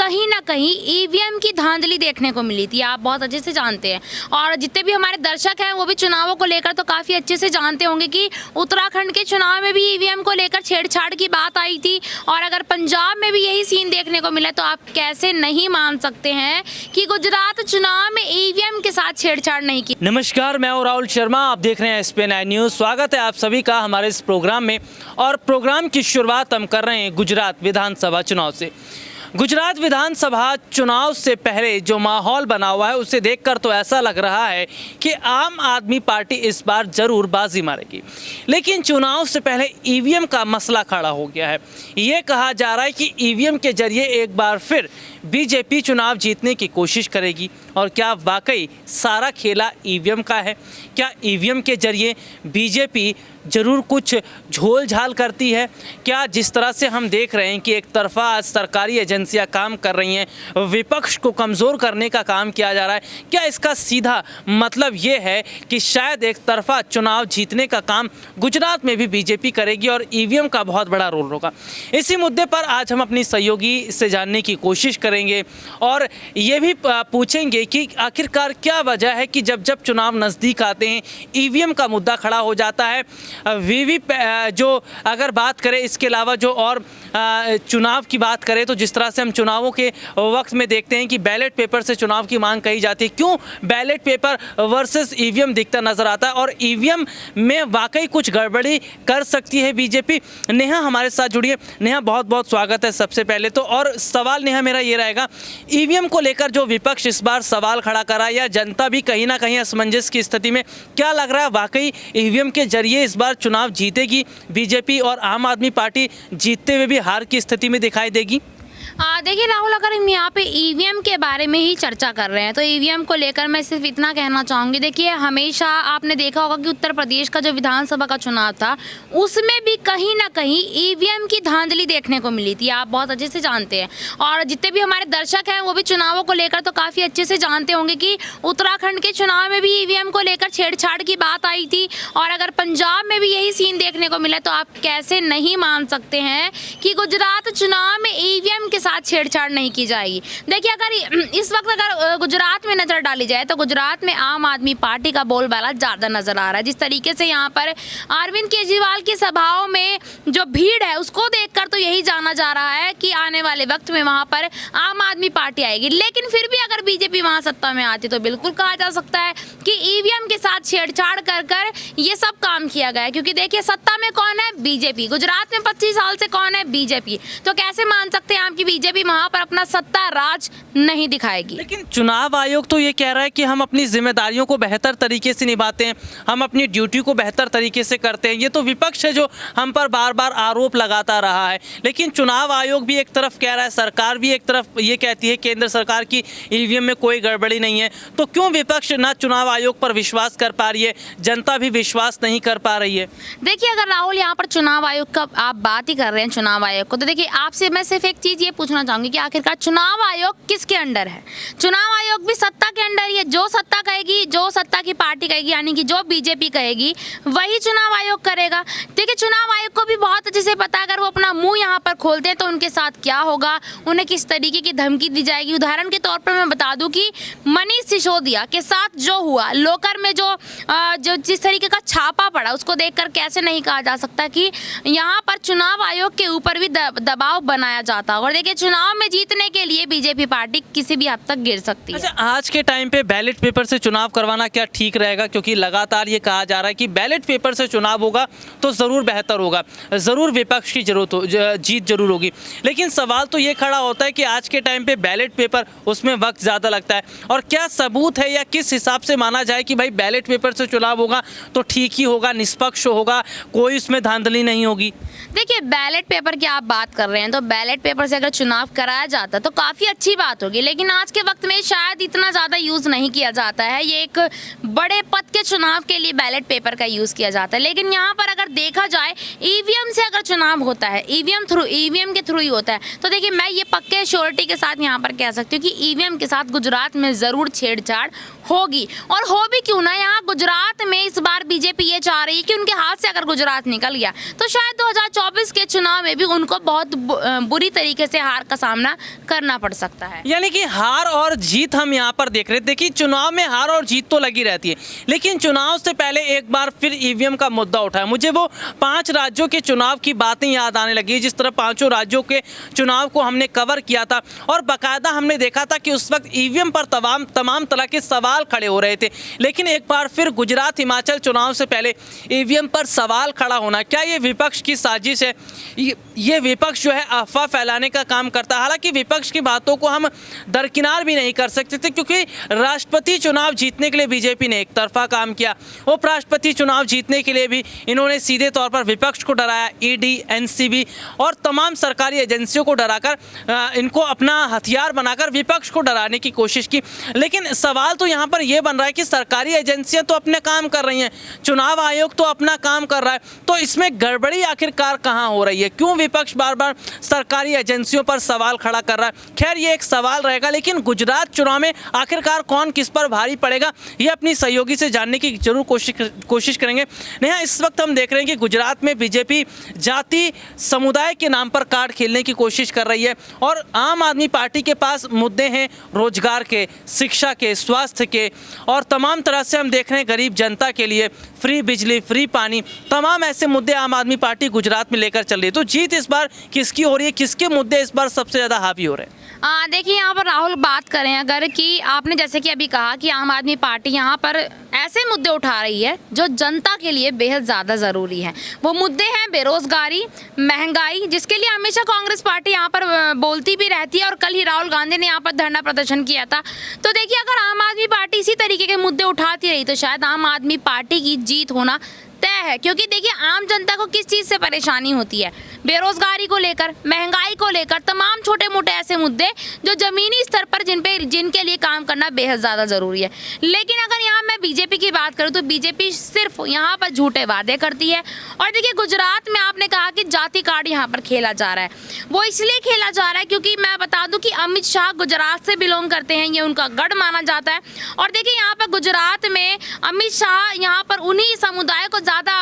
कहीं ना कहीं ईवीएम की धांधली देखने को मिली थी, आप बहुत अच्छे से जानते हैं। और जितने भी हमारे दर्शक हैं वो भी चुनावों को लेकर तो काफ़ी अच्छे से जानते होंगे कि उत्तराखंड के चुनाव में भी ईवीएम को लेकर छेड़छाड़ की बात आई थी। और अगर पंजाब में भी यही सीन देखने को मिला तो आप कैसे नहीं मान सकते हैं कि गुजरात चुनाव में ईवीएम के साथ छेड़छाड़ नहीं की। नमस्कार, मैं हूं राहुल शर्मा, आप देख रहे हैं SPN न्यूज़। स्वागत है आप सभी का हमारे इस प्रोग्राम में। और प्रोग्राम की शुरुआत हम कर रहे हैं गुजरात विधानसभा चुनाव से। गुजरात विधानसभा चुनाव से पहले जो माहौल बना हुआ है उसे देखकर तो ऐसा लग रहा है कि आम आदमी पार्टी इस बार जरूर बाजी मारेगी। लेकिन चुनाव से पहले ईवीएम का मसला खड़ा हो गया है। ये कहा जा रहा है कि ईवीएम के जरिए एक बार फिर बीजेपी चुनाव जीतने की कोशिश करेगी। और क्या वाकई सारा खेला ईवीएम का है? क्या ईवीएम के जरिए बीजेपी ज़रूर कुछ झोल झाल करती है? क्या जिस तरह से हम देख रहे हैं कि एक तरफा सरकारी एजेंसियां काम कर रही हैं, विपक्ष को कमज़ोर करने का काम किया जा रहा है, क्या इसका सीधा मतलब ये है कि शायद एक तरफा चुनाव जीतने का काम गुजरात में भी बीजेपी करेगी और ईवीएम का बहुत बड़ा रोल होगा? इसी मुद्दे पर आज हम अपनी सहयोगी से जानने की कोशिश करेंगे और ये भी पूछेंगे कि आखिरकार क्या वजह है कि जब जब चुनाव नज़दीक आते हैं ईवीएम का मुद्दा खड़ा हो जाता है। वीवी जो अगर बात करें, इसके अलावा जो और चुनाव की बात करें तो जिस तरह से हम चुनावों के वक्त में देखते हैं कि बैलेट पेपर से चुनाव की मांग कही जाती है, क्यों बैलेट पेपर वर्सेस ईवीएम दिखता नजर आता है और ईवीएम में वाकई कुछ गड़बड़ी कर सकती है बीजेपी? नेहा हमारे साथ जुड़ी है। नेहा, बहुत बहुत स्वागत है सबसे पहले तो। और सवाल नेहा मेरा ये रहेगा, ईवीएम को लेकर जो विपक्ष इस बार सवाल खड़ा करा या जनता भी कहीं ना कहीं असमंजस की स्थिति में, क्या लग रहा है वाकई ईवीएम के जरिए इस बार चुनाव जीतेगी बीजेपी और आम आदमी पार्टी जीतते हुए भी हार की स्थिति में दिखाई देगी? देखिए राहुल, अगर हम यहाँ पे ईवीएम के बारे में ही चर्चा कर रहे हैं तो ईवीएम को लेकर मैं सिर्फ इतना कहना चाहूँगी। देखिए, हमेशा आपने देखा होगा कि उत्तर प्रदेश का जो विधानसभा का चुनाव था उसमें भी कहीं ना कहीं ईवीएम की धांधली देखने को मिली थी, आप बहुत अच्छे से जानते हैं। और जितने भी हमारे दर्शक हैं वो भी चुनावों को लेकर तो काफ़ी अच्छे से जानते होंगे कि उत्तराखंड के चुनाव में भी ईवीएम को लेकर छेड़छाड़ की बात आई थी। और अगर पंजाब में भी यही सीन देखने को मिला तो आप कैसे नहीं मान सकते हैं कि गुजरात चुनाव में ईवीएम के साथ छेड़छाड़ नहीं की जाएगी। देखिए, अगर इस वक्त अगर गुजरात में नजर डाली जाए तो गुजरात में आम आदमी पार्टी का बोलबाला ज्यादा नजर आ रहा है। जिस तरीके से यहाँ पर अरविंद केजरीवाल की सभाओं में जो भीड़ है उसको देखकर तो यही जाना जा रहा है कि आने वाले वक्त में वहां पर आम आदमी पार्टी आएगी। लेकिन फिर भी अगर बीजेपी वहां सत्ता में आती तो बिल्कुल कहा जा सकता है कि ईवीएम के साथ छेड़छाड़ कर कर ये सब काम किया गया है। क्योंकि देखिए, सत्ता में कौन है? बीजेपी। गुजरात में 25 साल से कौन है? बीजेपी। तो कैसे मान सकते हैं आप कि बीजेपी वहां पर अपना सत्ता राज नहीं दिखाएगी? लेकिन चुनाव आयोग तो ये कह रहा है कि हम अपनी जिम्मेदारियों को बेहतर तरीके से निभाते हैं, हम अपनी ड्यूटी को बेहतर तरीके से करते हैं। ये तो विपक्ष है जो हम पर बार बार आरोप लगाता रहा है। लेकिन चुनाव आयोग भी एक तरफ कह रहा है, सरकार भी एक तरफ ये कहती है केंद्र सरकार की ईवीएम में कोई गड़बड़ी नहीं है। तो क्यों विपक्ष ना चुनाव आयोग पर विश्वास कर पा रही है, जनता भी विश्वास नहीं कर पा रही है? देखिए, अगर राहुल यहाँ पर चुनाव आयोग का आप बात ही कर रहे हैं, चुनाव आयोग को, तो देखिए आपसे मैं सिर्फ एक चीज ये पूछना चाहूंगी कि आखिरकार चुनाव आयोग किसके अंडर है? चुनाव आयोग भी सत्ता के अंडर ही है। जो सत्ता कहेगी, जो सत्ता की पार्टी कहेगी, यानी कि जो बीजेपी कहेगी वही चुनाव आयोग करेगा। देखिए, चुनाव आयोग को भी बहुत अच्छे से पता है अगर वो अपना मुंह यहाँ पर खोलते हैं तो उनके साथ क्या होगा, उन्हें किस तरीके की धमकी दी जाएगी। उदाहरण के तौर पर मैं बता दूं कि मनीष सिसोदिया के साथ जो हुआ, लोकर में जो जिस तरीके का छापा पड़ा, उसको देखकर कैसे नहीं कहा जा सकता कि यहाँ पर चुनाव आयोग के ऊपर भी दबाव बनाया जाता। और देखिए, चुनाव में जीतने के लिए बीजेपी पार्टी किसी भी हद तक गिर सकती है। अच्छा, आज के टाइम पे बैलेट पेपर से चुनाव करवाना क्या ठीक रहेगा? क्योंकि लगातार ये कहा जा रहा है कि बैलेट पेपर से चुनाव होगा तो ज़रूर बेहतर होगा, ज़रूर विपक्ष की जीत जरूर होगी। लेकिन सवाल तो ये खड़ा होता है कि आज के टाइम पे बैलेट पेपर, उसमें वक्त ज़्यादा लगता है। और क्या सबूत है या किस हिसाब से माना जाए कि भाई बैलेट पेपर से चुनाव होगा तो ठीक ही होगा, निष्पक्ष होगा, कोई उसमें धांधली नहीं होगी? देखिए, बैलेट पेपर की आप बात कर रहे हैं तो बैलेट पेपर से अगर चुनाव कराया जाता तो काफ़ी अच्छी बात होगी। लेकिन आज के वक्त में शायद इतना ज़्यादा यूज़ नहीं किया जाता है। ये एक बड़े पद के चुनाव के लिए बैलेट पेपर का यूज़ किया जाता है। लेकिन यहाँ पर अगर देखा जाए ईवीएम से अगर चुनाव होता है, ईवीएम के थ्रू ही होता है, तो देखिए मैं ये पक्के श्योरिटी के साथ यहाँ पर कह सकती हूँ कि ईवीएम के साथ गुजरात में ज़रूर छेड़छाड़ होगी। और हो भी क्यों ना, यहाँ गुजरात में इस बार बीजेपी ये चाह रही है कि उनके हाथ से अगर गुजरात निकल गया तो शायद 2024 के चुनाव में भी उनको बहुत बुरी तरीके से हार हार का सामना करना पड़ सकता है। यानी कि हार और जीत हम यहाँ पर देख रहे थे। देखिए, चुनाव में हार और जीत तो लगी रहती है, लेकिन चुनाव से पहले एक बार फिर ईवीएम का मुद्दा उठा है। मुझे वो 5 राज्यों के चुनाव की बातें याद आने लगी, जिस तरह 5 राज्यों के चुनाव को हमने कवर किया था और बाकायदा हमने देखा था कि उस वक्त ईवीएम पर तमाम तरह के सवाल खड़े हो रहे थे। लेकिन एक बार फिर गुजरात हिमाचल चुनाव से पहले ईवीएम पर सवाल खड़ा होना, क्या ये विपक्ष की साजिश है? ये विपक्ष जो है अफवाह फैलाने का काम करता है। हालांकि विपक्ष की बातों को हम दरकिनार भी नहीं कर सकते थे, क्योंकि राष्ट्रपति चुनाव जीतने के लिए बीजेपी ने एक तरफा काम किया। उपराष्ट्रपति चुनाव जीतने के लिए भी इन्होंने सीधे तौर पर विपक्ष को डराया। ईडी, एनसीबी और तमाम सरकारी एजेंसियों को डराकर इनको अपना हथियार बनाकर विपक्ष को डराने की कोशिश की। लेकिन सवाल तो यहाँ पर यह बन रहा है कि सरकारी एजेंसियां तो अपने काम कर रही हैं, चुनाव आयोग तो अपना काम कर रहा है, तो इसमें गड़बड़ी आखिरकार कहाँ हो रही है? क्यों विपक्ष बार बार सरकारी एजेंसियों पर सवाल खड़ा कर रहा है? खैर, ये एक सवाल रहेगा, लेकिन गुजरात चुनाव में आखिरकार कौन किस पर भारी पड़ेगा, ये अपनी सहयोगी से जानने की जरूर कोशिश करेंगे। नेहा, इस वक्त हम देख रहे हैं कि गुजरात में बीजेपी जाति समुदाय के नाम पर कार्ड खेलने की कोशिश कर रही है और आम आदमी पार्टी के पास मुद्दे हैं रोजगार के, शिक्षा के, स्वास्थ्य के और तमाम तरह से हम देख रहे हैं गरीब जनता के लिए फ्री बिजली, फ्री पानी, तमाम ऐसे मुद्दे आम आदमी पार्टी गुजरात में लेकर चल रही है। तो जीत इस बार किसकी हो रही है? किसके मुद्दे इस बार सबसे ज़्यादा हावी हो रहे हैं? देखिए, यहाँ पर राहुल बात करें अगर कि आपने जैसे कि अभी कहा कि आम आदमी पार्टी यहाँ पर ऐसे मुद्दे उठा रही है जो जनता के लिए बेहद ज़्यादा ज़रूरी है। वो मुद्दे हैं बेरोजगारी, महंगाई, जिसके लिए हमेशा कांग्रेस पार्टी यहाँ पर बोलती भी रहती है और कल ही राहुल गांधी ने यहाँ पर धरना प्रदर्शन किया था। तो देखिए, अगर आम आदमी पार्टी इसी तरीके के मुद्दे उठाती रही तो शायद आम आदमी पार्टी की जीत होना तय है। क्योंकि देखिए, आम जनता को किस चीज़ से परेशानी होती है? बेरोजगारी को लेकर, महंगाई को लेकर, तमाम छोटे मोटे ऐसे मुद्दे जो ज़मीनी स्तर पर जिनके लिए काम करना बेहद ज़्यादा ज़रूरी है। लेकिन अगर यहाँ मैं बीजेपी की बात करूँ तो बीजेपी सिर्फ यहाँ पर झूठे वादे करती है। और देखिए, गुजरात में आपने कहा कि जाति कार्ड यहाँ पर खेला जा रहा है, वो इसलिए खेला जा रहा है क्योंकि मैं बता दूँ कि अमित शाह गुजरात से बिलोंग करते हैं, ये उनका गढ़ माना जाता है। और देखिए, यहाँ पर गुजरात में अमित शाह यहाँ पर उन्हीं समुदाय को ज़्यादा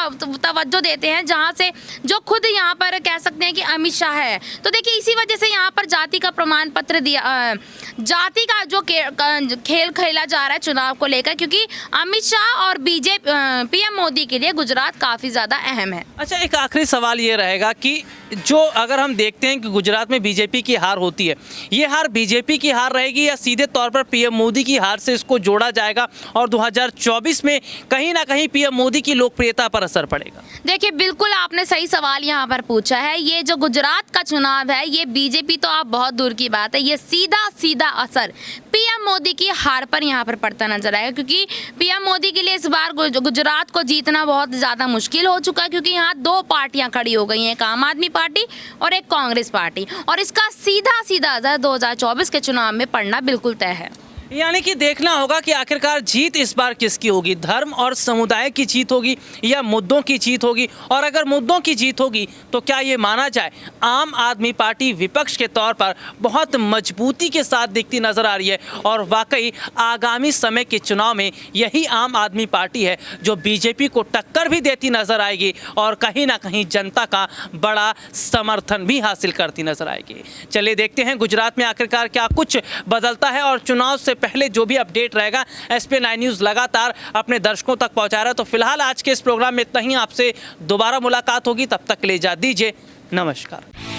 तवज्जो देते हैं जहाँ से जो खुद यहाँ पर कह सकते हैं कि अमित शाह है। तो देखिए, इसी वजह से यहाँ पर जाति का प्रमाण पत्र दिया, जाति का जो खेल खेला जा रहा है चुनाव को लेकर, क्योंकि अमित शाह और बीजेपी पीएम मोदी के लिए गुजरात काफ़ी ज़्यादा अहम है। अच्छा, एक आखिरी सवाल ये रहेगा कि जो अगर हम देखते हैं कि गुजरात में बीजेपी की हार होती है, ये हार बीजेपी की हार रहेगी या सीधे तौर पर पीएम मोदी की हार से इसको जोड़ा जाएगा और 2024 में कहीं ना कहीं पीएम मोदी की लोकप्रियता पर असर पड़ेगा? देखिए, बिल्कुल आपने सही सवाल यहाँ पर पूछा है। ये जो गुजरात का चुनाव है, ये बीजेपी तो आप बहुत दूर की बात है, ये सीधा असर पीएम मोदी की हार पर यहाँ पर पड़ता नजर आएगा। क्योंकि पीएम मोदी के लिए इस बार गुजरात को जीतना बहुत ज़्यादा मुश्किल हो चुका है, क्योंकि यहाँ 2 पार्टियाँ खड़ी हो गई हैं, एक आम आदमी पार्टी और एक कांग्रेस पार्टी, और इसका सीधा असर 2024 के चुनाव में पड़ना बिल्कुल तय है। यानी कि देखना होगा कि आखिरकार जीत इस बार किसकी होगी, धर्म और समुदाय की जीत होगी या मुद्दों की जीत होगी। और अगर मुद्दों की जीत होगी तो क्या ये माना जाए आम आदमी पार्टी विपक्ष के तौर पर बहुत मजबूती के साथ दिखती नजर आ रही है और वाकई आगामी समय के चुनाव में यही आम आदमी पार्टी है जो बीजेपी को टक्कर भी देती नजर आएगी और कहीं ना कहीं जनता का बड़ा समर्थन भी हासिल करती नजर आएगी। चलिए देखते हैं गुजरात में आखिरकार क्या कुछ बदलता है और चुनाव से पहले जो भी अपडेट रहेगा SPN9 न्यूज़ लगातार अपने दर्शकों तक पहुंचा रहा है। तो फिलहाल आज के इस प्रोग्राम में इतना ही, आपसे दोबारा मुलाकात होगी, तब तक के लिए इजाज़त दीजिए, नमस्कार।